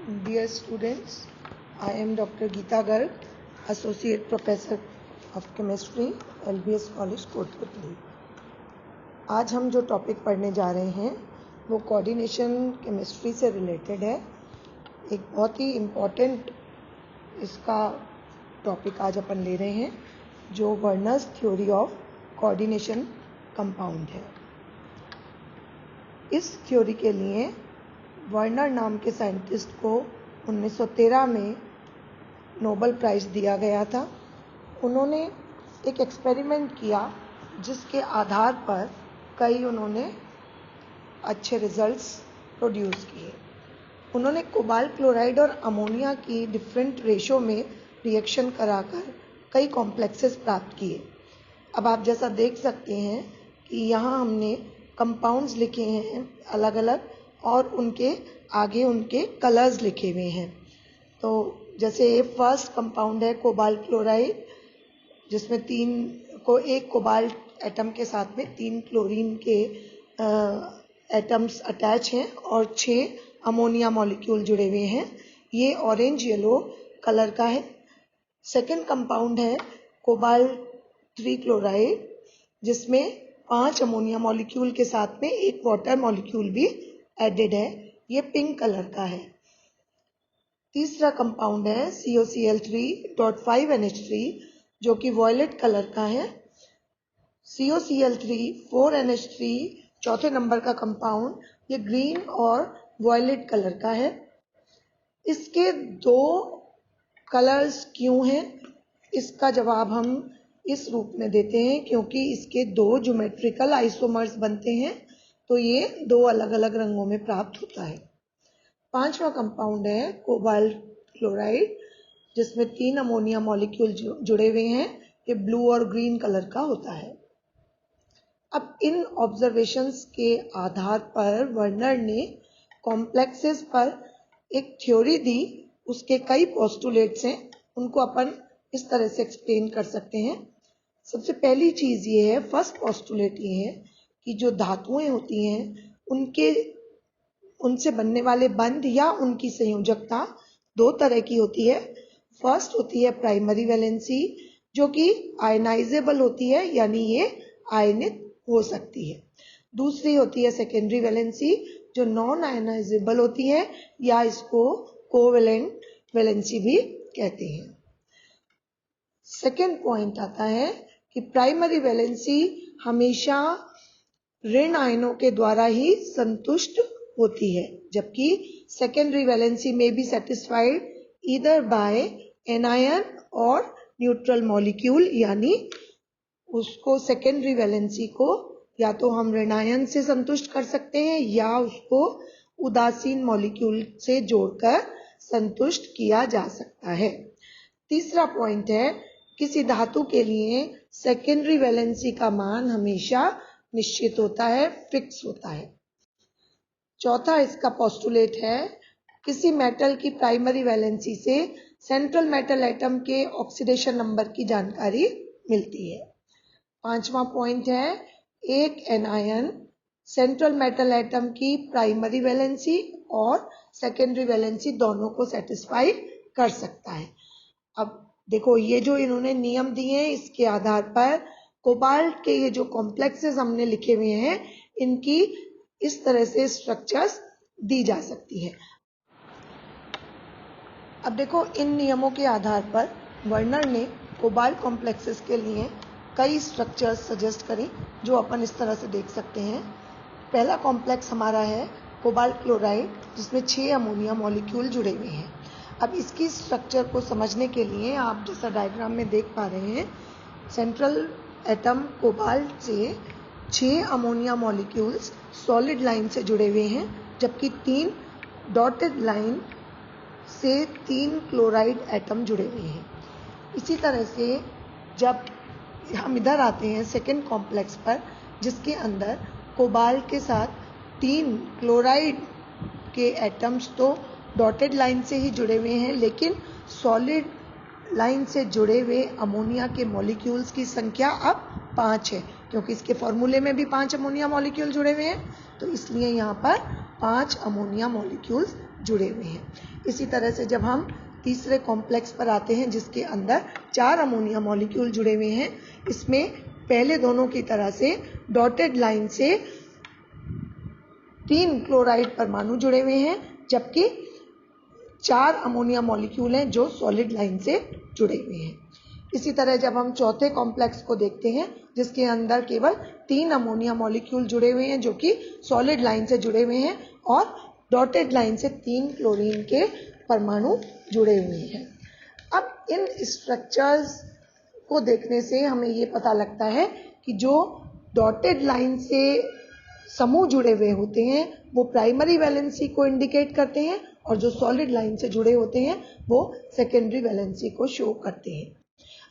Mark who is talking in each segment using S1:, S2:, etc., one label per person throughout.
S1: Dear students, I am Dr. Geeta Garg, Associate Professor of Chemistry, LBS College, Kotputli. आज हम जो topic पढ़ने जा रहे हैं वो कोऑर्डिनेशन केमिस्ट्री से रिलेटेड है। एक बहुत ही इम्पॉर्टेंट इसका टॉपिक आज अपन ले रहे हैं जो Werner's theory of coordination compound है। इस थ्योरी के लिए वर्नर नाम के साइंटिस्ट को 1913 में नोबेल प्राइज़ दिया गया था। उन्होंने एक एक्सपेरिमेंट किया जिसके आधार पर कई उन्होंने अच्छे रिजल्ट्स प्रोड्यूस किए। उन्होंने कोबाल्ट क्लोराइड और अमोनिया की डिफरेंट रेशो में रिएक्शन कराकर कई कॉम्प्लेक्सेस प्राप्त किए। अब आप जैसा देख सकते हैं कि यहाँ हमने कंपाउंड्स लिखे हैं अलग अलग और उनके आगे उनके कलर्स लिखे हुए हैं। तो जैसे फर्स्ट कंपाउंड है कोबाल्ट क्लोराइड, जिसमें एक कोबाल्ट एटम के साथ में 3 क्लोरीन के एटम्स अटैच हैं और 6 अमोनिया मॉलिक्यूल जुड़े हुए हैं। ये ऑरेंज येलो कलर का है। सेकेंड कंपाउंड है कोबाल्ट 3 क्लोराइड, जिसमें 5 अमोनिया मॉलिक्यूल के साथ में एक वाटर मॉलिक्यूल भी एडेड है। ये पिंक कलर का है। तीसरा कंपाउंड है COCl3.5NH3 जो कि वॉयलेट कलर का है। COCl3 4NH3 चौथे नंबर का कंपाउंड, ये ग्रीन और वॉयलेट कलर का है। इसके 2 कलर्स क्यों हैं, इसका जवाब हम इस रूप में देते हैं क्योंकि इसके 2 ज्योमेट्रिकल आइसोमर्स बनते हैं, तो ये 2 अलग अलग रंगों में प्राप्त होता है। पांचवा कंपाउंड है कोबाल्ट क्लोराइड, जिसमें 3 अमोनिया मॉलिक्यूल जुड़े हुए हैं। ये ब्लू और ग्रीन कलर का होता है। अब इन ऑब्जर्वेशंस के आधार पर वर्नर ने कॉम्प्लेक्सेस पर एक थ्योरी दी। उसके कई पोस्टुलेट्स हैं, उनको अपन इस तरह से एक्सप्लेन कर सकते हैं। सबसे पहली चीज़ ये है, फर्स्ट पोस्टुलेट ये है कि जो धातुएं होती हैं उनसे बनने वाले बंध या उनकी संयोजकता 2 तरह की होती है। फर्स्ट होती है प्राइमरी वैलेंसी, जो कि आयनाइजेबल होती है, यानी ये आयनित हो सकती है। दूसरी होती है सेकेंडरी वैलेंसी, जो नॉन आयनाइजेबल होती है या इसको कोवेलेंट वैलेंसी भी कहते हैं। सेकेंड पॉइंट आता है कि प्राइमरी वैलेंसी हमेशा ऋण आयनों के द्वारा ही संतुष्ट होती है, जबकि सेकेंडरी वैलेंसी में be satisfied either by anion और न्यूट्रल मॉलिक्यूल, यानी उसको सेकेंडरी वैलेंसी को या तो हम ऋणायन से संतुष्ट कर सकते हैं या उसको उदासीन मॉलिक्यूल से जोड़कर संतुष्ट किया जा सकता है। तीसरा पॉइंट है, किसी धातु के लिए सेकेंडरी वैलेंसी का मान हमेशा निश्चित होता है, फिक्स होता है। चौथा इसका पोस्टुलेट है, किसी मेटल की प्राइमरी वैलेंसी से सेंट्रल मेटल एटम के ऑक्सीडेशन नंबर की जानकारी मिलती है। पांचवा पॉइंट है, एक एनायन सेंट्रल मेटल एटम की प्राइमरी वैलेंसी और सेकेंडरी वैलेंसी दोनों को सेटिस्फाई कर सकता है। अब देखो, ये जो इन्होंने नियम दिए हैं, इसके आधार पर कोबाल्ट के ये जो कॉम्प्लेक्सेस हमने लिखे हुए हैं, इनकी इस तरह से स्ट्रक्चर्स दी जा सकती है। अब देखो, इन नियमों के आधार पर वर्नर ने कोबाल्ट कॉम्प्लेक्सेस के लिए कई स्ट्रक्चर्स सजेस्ट करी, जो अपन इस तरह से देख सकते हैं। पहला कॉम्प्लेक्स हमारा है कोबाल्ट क्लोराइड, जिसमें 6 अमोनिया मॉलिक्यूल जुड़े हुए हैं। अब इसकी स्ट्रक्चर को समझने के लिए आप जैसा डायग्राम में देख पा रहे हैं, सेंट्रल एटम कोबाल्ट से 6 अमोनिया मॉलिक्यूल्स सॉलिड लाइन से जुड़े हुए हैं, जबकि 3 डॉटेड लाइन से 3 क्लोराइड एटम जुड़े हुए हैं। इसी तरह से जब हम इधर आते हैं सेकेंड कॉम्प्लेक्स पर, जिसके अंदर कोबाल्ट के साथ 3 क्लोराइड के एटम्स तो डॉटेड लाइन से ही जुड़े हुए हैं, लेकिन सॉलिड लाइन से जुड़े हुए अमोनिया के मॉलिक्यूल्स की संख्या अब 5 है, क्योंकि इसके फॉर्मूले में भी 5 अमोनिया मॉलिक्यूल जुड़े हुए हैं, तो इसलिए यहाँ पर 5 अमोनिया मॉलिक्यूल्स जुड़े हुए हैं। इसी तरह से जब हम तीसरे कॉम्प्लेक्स पर आते हैं जिसके अंदर 4 अमोनिया मॉलिक्यूल जुड़े हुए हैं, इसमें पहले दोनों की तरह से डॉटेड लाइन से 3 क्लोराइड परमाणु जुड़े हुए हैं, जबकि 4 अमोनिया मॉलिक्यूल हैं जो सॉलिड लाइन से जुड़े हुए हैं। इसी तरह जब हम चौथे कॉम्प्लेक्स को देखते हैं जिसके अंदर केवल 3 अमोनिया मॉलिक्यूल जुड़े हुए हैं जो कि सॉलिड लाइन से जुड़े हुए हैं और डॉटेड लाइन से 3 क्लोरीन के परमाणु जुड़े हुए हैं। अब इन स्ट्रक्चर्स को देखने से हमें ये पता लगता है कि जो डॉटेड लाइन से समूह जुड़े हुए होते हैं वो प्राइमरी वैलेंसी को इंडिकेट करते हैं और जो सॉलिड लाइन से जुड़े होते हैं वो सेकेंडरी वैलेंसी को शो करते हैं।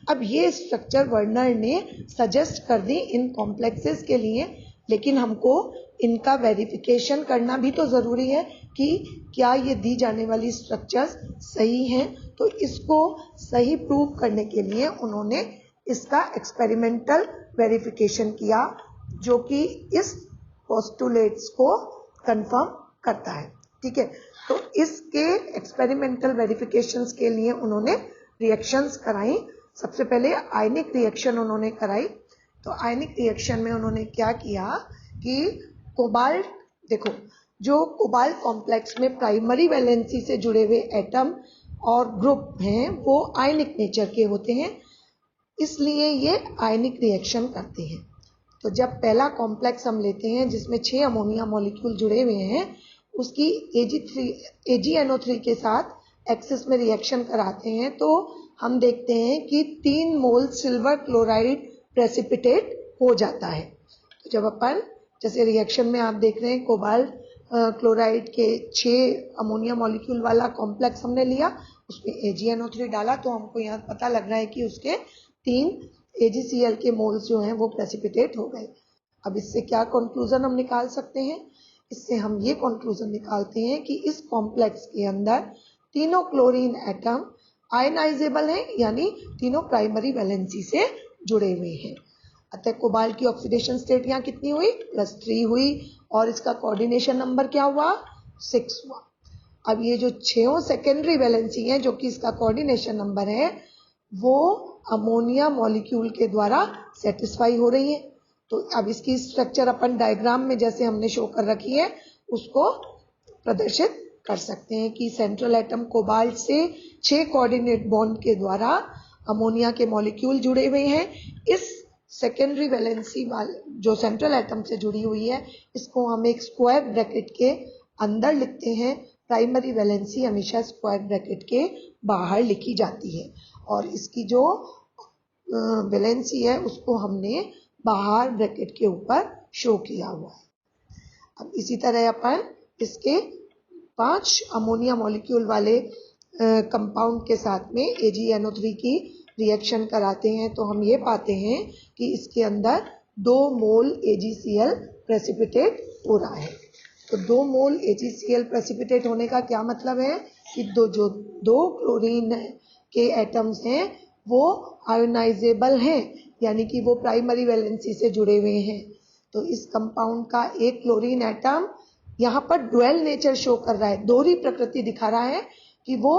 S1: अब ये स्ट्रक्चर वर्नर ने सजेस्ट कर दी इन कॉम्प्लेक्सेस के लिए, लेकिन हमको इनका वेरिफिकेशन करना भी तो ज़रूरी है कि क्या ये दी जाने वाली स्ट्रक्चर्स सही हैं। तो इसको सही प्रूव करने के लिए उन्होंने इसका एक्सपेरिमेंटल वेरिफिकेशन किया जो कि इस पोस्टुलेट्स को कंफर्म करता है। ठीक है, तो इसके एक्सपेरिमेंटल वेरिफिकेशंस के लिए उन्होंने रिएक्शंस कराई। सबसे पहले आयनिक रिएक्शन उन्होंने कराई। तो आयनिक रिएक्शन में उन्होंने क्या किया कि कोबाल्ट, देखो जो कोबाल्ट कॉम्प्लेक्स में प्राइमरी वैलेंसी से जुड़े हुए एटम और ग्रुप हैं वो आयनिक नेचर के होते हैं, इसलिए ये आयनिक रिएक्शन करते हैं। तो जब पहला कॉम्प्लेक्स हम लेते हैं जिसमें 6 अमोनिया मॉलिक्यूल जुड़े हुए हैं, उसकी AgNO3 के साथ एक्सिस में रिएक्शन कराते हैं तो हम देखते हैं कि 3 मोल सिल्वर क्लोराइड प्रेसिपिटेट हो जाता है। तो जब अपन जैसे रिएक्शन में आप देख रहे हैं कोबाल्ट क्लोराइड के 6 अमोनिया मॉलिक्यूल वाला कॉम्प्लेक्स हमने लिया, उसमें AgNO3 डाला तो हमको यहाँ पता लग रहा है कि उसके 3 AgCl के मोल्स जो हैं वो प्रेसिपिटेट हो गए। अब इससे क्या कंक्लूजन हम निकाल सकते हैं? इससे हम ये कंक्लूजन निकालते हैं कि इस कॉम्प्लेक्स के अंदर तीनों क्लोरीन एटम आयनाइजेबल हैं, यानी तीनों प्राइमरी वैलेंसी से जुड़े हुए हैं। अतः कोबाल्ट की ऑक्सीडेशन स्टेट यहाँ कितनी हुई? +3 हुई और इसका कोऑर्डिनेशन नंबर क्या हुआ? 6 हुआ। अब ये जो 6 सेकेंडरी वैलेंसी हैं जो कि इसका कोऑर्डिनेशन नंबर है वो अमोनिया मॉलिक्यूल के द्वारा सेटिस्फाई हो रही है। तो अब इसकी स्ट्रक्चर अपन डायग्राम में जैसे हमने शो कर रखी है उसको प्रदर्शित कर सकते हैं कि सेंट्रल एटम कोबाल्ट से 6 कोऑर्डिनेट बॉन्ड के द्वारा अमोनिया के मॉलिक्यूल जुड़े हुए हैं। इस सेकेंडरी वैलेंसी वाले जो सेंट्रल एटम से जुड़ी हुई है इसको हम एक स्क्वायर ब्रैकेट के अंदर लिखते हैं। प्राइमरी वैलेंसी हमेशा स्क्वायर ब्रैकेट के बाहर लिखी जाती है और इसकी जो वैलेंसी है उसको हमने बाहर ब्रैकेट के ऊपर शो किया हुआ है। अब इसी तरह अपन इसके 5 अमोनिया मॉलिक्यूल वाले कंपाउंड के साथ में AgNO3 की रिएक्शन कराते हैं तो हम ये पाते हैं कि इसके अंदर 2 मोल AgCl प्रेसिपिटेट हो रहा है। तो 2 मोल AgCl प्रेसिपिटेट होने का क्या मतलब है कि दो क्लोरीन के एटम्स हैं वो आयोनाइजेबल हैं, यानी कि वो प्राइमरी वैलेंसी से जुड़े हुए हैं। तो इस कंपाउंड का एक क्लोरीन एटम यहाँ पर डुअल नेचर शो कर रहा है, दोहरी प्रकृति दिखा रहा है कि वो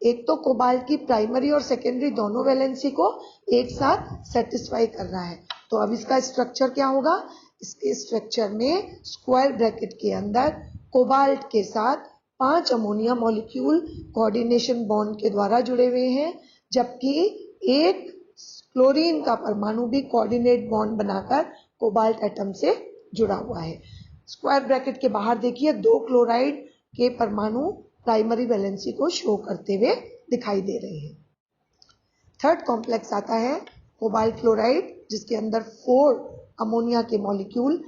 S1: एक तो कोबाल्ट की प्राइमरी और सेकेंडरी दोनों वैलेंसी को एक साथ सेटिस्फाई कर रहा है। तो अब इसका स्ट्रक्चर क्या होगा? इसके स्ट्रक्चर में स्क्वायर ब्रैकेट के अंदर कोबाल्ट के साथ 5 अमोनिया मॉलिक्यूल कोऑर्डिनेशन बॉन्ड के द्वारा जुड़े हुए हैं, जबकि एक क्लोरीन का परमाणु भी कोऑर्डिनेट बॉन्ड बनाकर कोबाल्ट एटम से जुड़ा हुआ है। स्क्वायर ब्रैकेट के बाहर देखिए 2 क्लोराइड के परमाणु प्राइमरी वैलेंसी को शो करते हुए दिखाई दे रहे हैं। थर्ड कॉम्प्लेक्स आता है कोबाल्ट क्लोराइड जिसके अंदर 4 अमोनिया के मॉलिक्यूल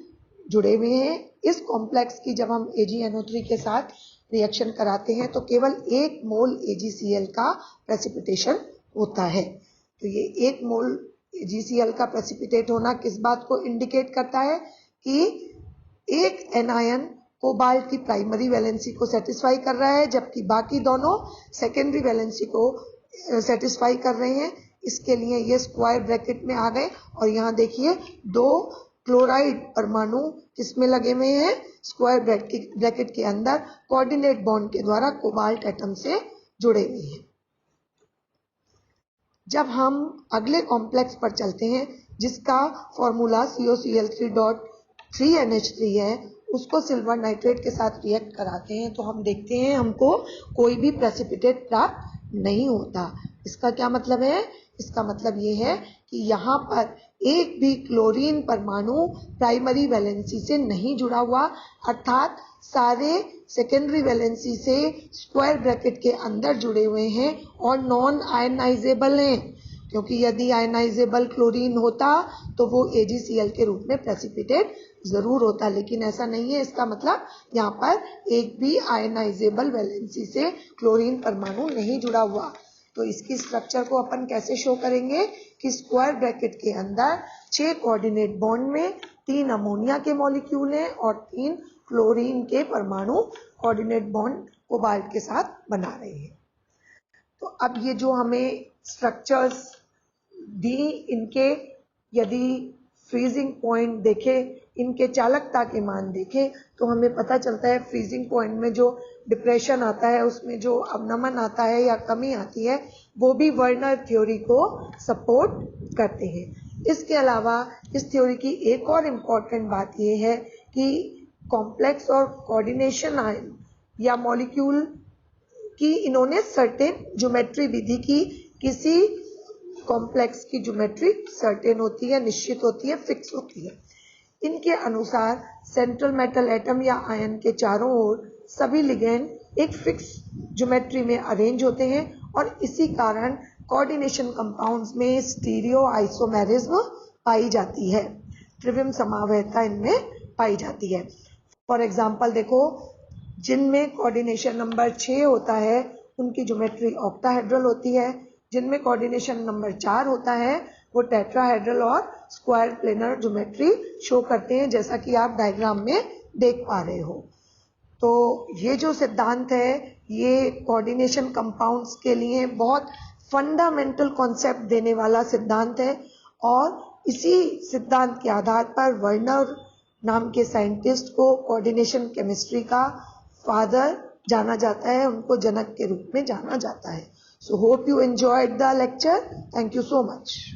S1: जुड़े हुए हैं। इस कॉम्प्लेक्स की जब हम AgNO3 के साथ रिएक्शन कराते हैं तो केवल 1 मोल AgCl का प्रेसिपिटेशन होता है। तो ये 1 मोल AgCl का प्रेसिपिटेट होना किस बात को इंडिकेट करता है कि एक एनायन कोबाल्ट की प्राइमरी वैलेंसी को सेटिस्फाई कर रहा है जबकि बाकी दोनों सेकेंडरी वैलेंसी को सेटिस्फाई कर रहे हैं। इसके लिए ये स्क्वायर ब्रैकेट में आ गए और यहाँ देखिए 2 क्लोराइड परमाणु किसमें लगे हुए हैं, स्क्वायर ब्रैकेट के अंदर कोऑर्डिनेट बॉन्ड के द्वारा कोबाल्ट एटम से जुड़े हुए हैं। जब हम अगले कॉम्प्लेक्स पर चलते हैं जिसका फॉर्मूला COCl3.3NH3 है, उसको सिल्वर नाइट्रेट के साथ रिएक्ट कराते हैं तो हम देखते हैं हमको कोई भी प्रेसिपिटेट प्राप्त नहीं होता। इसका क्या मतलब है, इसका मतलब ये है कि यहाँ पर एक भी क्लोरीन परमाणु प्राइमरी वैलेंसी से नहीं जुड़ा हुआ, अर्थात सारे सेकेंडरी वैलेंसी से स्क्वायर ब्रैकेट के अंदर जुड़े हुए हैं और नॉन आयनाइजेबल हैं, क्योंकि यदि आयनाइजेबल क्लोरीन होता तो वो AgCl के रूप में प्रेसिपिटेट जरूर होता, लेकिन ऐसा नहीं है। इसका मतलब यहाँ पर एक भी आयनाइजेबल वैलेंसी से क्लोरीन परमाणु नहीं जुड़ा हुआ। तो इसकी स्ट्रक्चर को अपन कैसे शो करेंगे कि स्क्वायर ब्रैकेट के अंदर 6 कोऑर्डिनेट बॉन्ड में 3 अमोनिया के मॉलिक्यूल हैं और 3 क्लोरीन के परमाणु कोऑर्डिनेट बॉन्ड कोबाल्ट के साथ बना रहे हैं। तो अब ये जो हमें स्ट्रक्चर्स दी, इनके यदि फ्रीजिंग पॉइंट देखें, इनके चालकता के मान देखें तो हमें पता चलता है फ्रीजिंग पॉइंट में जो डिप्रेशन आता है, उसमें जो अवनमन आता है या कमी आती है, वो भी वर्नर थ्योरी को सपोर्ट करते हैं। इसके अलावा इस थ्योरी की एक और इम्पॉर्टेंट बात ये है कि कॉम्प्लेक्स और कोऑर्डिनेशन आयन या मॉलिक्यूल की इन्होंने सर्टेन ज्योमेट्री विधि की, किसी कॉम्प्लेक्स की ज्योमेट्री सर्टेन होती है, निश्चित होती है, फिक्स होती है। इनके अनुसार सेंट्रल मेटल एटम या आयन के चारों ओर सभी लिगेंड एक फिक्स ज्योमेट्री में अरेंज होते हैं और इसी कारण कोऑर्डिनेशन कंपाउंड्स में स्टीरियो आइसोमेरिज्म पाई जाती है, त्रिविम समावयता इनमें पाई जाती है। फॉर एग्जांपल देखो, जिनमें कोऑर्डिनेशन नंबर 6 होता है उनकी ज्योमेट्री ऑक्टाहेड्रल होती है, जिनमें कोऑर्डिनेशन नंबर 4 होता है वो टेट्राहेड्रल और स्क्वायर प्लेनर ज्योमेट्री शो करते हैं, जैसा कि आप डायग्राम में देख पा रहे हो। तो ये जो सिद्धांत है ये कोऑर्डिनेशन कंपाउंड्स के लिए बहुत फंडामेंटल कॉन्सेप्ट देने वाला सिद्धांत है और इसी सिद्धांत के आधार पर वर्नर नाम के साइंटिस्ट को कोऑर्डिनेशन केमिस्ट्री का फादर जाना जाता है, उनको जनक के रूप में जाना जाता है। So hope you enjoyed the lecture. Thank you so much.